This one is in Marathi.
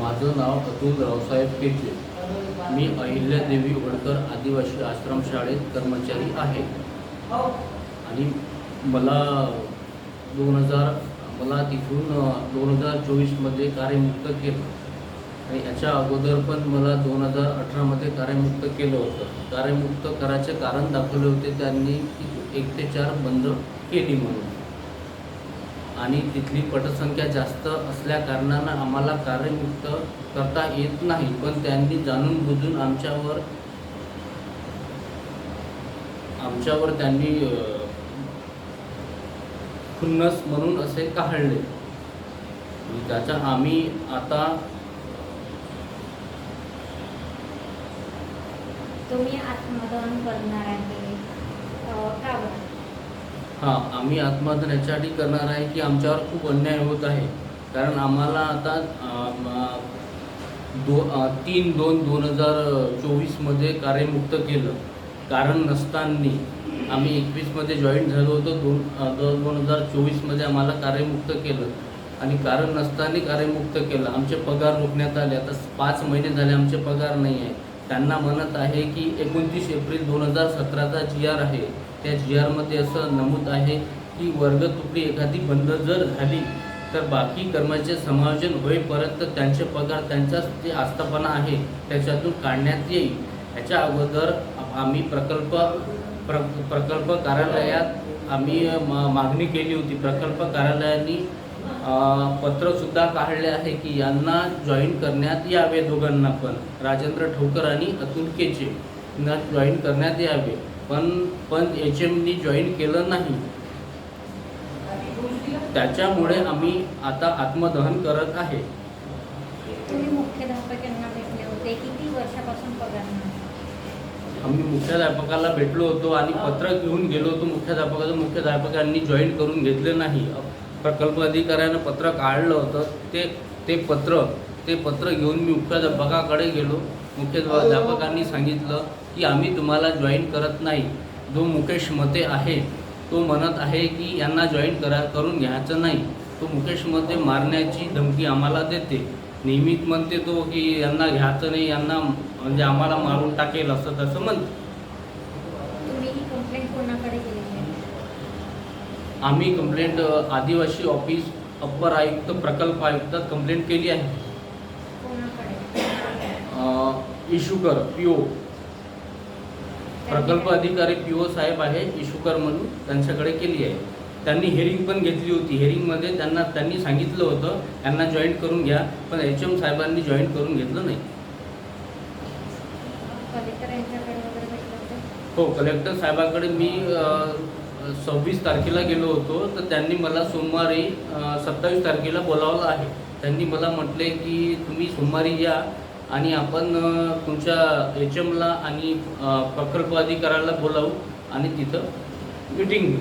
माझं नाव अतुल रावसाहेब केचे. मी अहिल्यादेवी होळकर आदिवासी आश्रमशाळेत कर्मचारी आहे आणि मला तिथून 2024मध्ये कार्यमुक्त केलं आणि याच्या अगोदर पण मला 2018मध्ये कार्यमुक्त केलं होतं. कार्यमुक्त करायचे कारण दाखवले होते त्यांनी की 1 ते 4 बंद केली म्हणून, आणि तिथली पटसंख्या जास्त असल्या कारणानं आम्हाला कार्यमुक्त करता येत नाही. पण त्यांनी जाणून बुजून आमच्यावर त्यांनी खुन्नस म्हणून असे काढले. त्याचा आम्ही आता तुम्ही आत्मदहन करणार आहे का बरं? हां, आम्ही आत्मदहन याच्यासाठी करणार आहे की आमच्यावर खूप अन्याय होत आहे. कारण आम्हाला आता 3/2/2024मध्ये कार्यमुक्त केलं. कारण नसताना आम्ही 21मध्ये जॉईन झालो होतो. 2024मध्ये आम्हाला कार्यमुक्त केलं आणि कारण नसताना कार्यमुक्त केलं. आमचे पगार रोखण्यात आले. आता 5 महिने झाले आमचे पगार नाही आहे. त्यांना म्हणत आहे की 29 एप्रिल 2017चा GR आहे. त्या GRमध्ये असं नमूद आहे की वर्ग तुकडी एखादी बंद जर झाली तर बाकी कर्मचारी समायोजन होईपर्यंत त्यांचे पगार त्यांचा जे आस्थापना आहे त्याच्यातून काढण्यात येईल. याच्या अगोदर आम्ही प्रकल्प कार्यालयात आम्ही मागणी केली होती. प्रकल्प कार्यालयाने पत्रसुद्धा काढले आहे की यांना जॉईन करण्यात यावे. दोघांना पण, राजेंद्र ठोकर आणि अतुल केचे यांना जॉईन करण्यात यावे. पण HMनी जॉईन केलं नाही. त्याच्यामुळे आम्ही आता आत्मदहन करत आहे. तुम्ही मुख्याध्यापकांना भेटले होते, किती वर्षापासून पगार नाही? आम्ही मुख्याध्यापकाला भेटलो होतो आणि पत्र घेऊन गेलो होतो मुख्याध्यापकाचं. मुख्याध्यापकांनी जॉईन करून घेतले नाही. प्रकल्प अधिकाऱ्यानं पत्र काढलं होतं. ते पत्र घेऊन मी मुख्याध्यापकाकडे गेलो. मुख्याध्यापकांनी सांगितलं की आम्ही तुम्हाला जॉईन करत नाही. जो मुकेश मते आहे तो म्हणत आहे की यांना जॉईन करून घ्यायचं नाही. तो मुकेश मते मारण्याची धमकी आम्हाला देते. नेहमीच म्हणते तो की यांना घ्यायचं नाही, यांना म्हणजे आम्हाला मारून टाकेल असं तसं म्हणते. तुम्ही ही कंप्लेंट कोणाकडे केली आहे? आम्ही कंप्लेंट आदिवासी ऑफिस, अप्पर आयुक्त, प्रकल्प आयुक्तात कंप्लेंट केली आहे. कोणाकडे? इशूकर PO, प्रकल्प अधिकारी PO साहेब आहे इशूकर म्हणून, त्यांच्याकडे केली आहे. त्यांनी हेरिंग पण घेतली होती. हेरिंगमध्ये त्यांनी सांगितलं होतं यांना जॉईन करून घ्या, पण HM साहेबांनी जॉईन करून घेतलं नाही. कलेक्टर यांच्याकडे वगैरे भेटले होते? हो, कलेक्टर साहेबांकडे मी 26 तारखेला गेलो होतो. तर त्यांनी मला सोमवारी 27 तारखेला बोलावलं आहे. त्यांनी मला म्हटले की तुम्ही सोमवारी या आणि आपण तुमच्या HMला आणि प्रकल्प अधिकाऱ्याला बोलावू आणि तिथं मीटिंग घेऊ.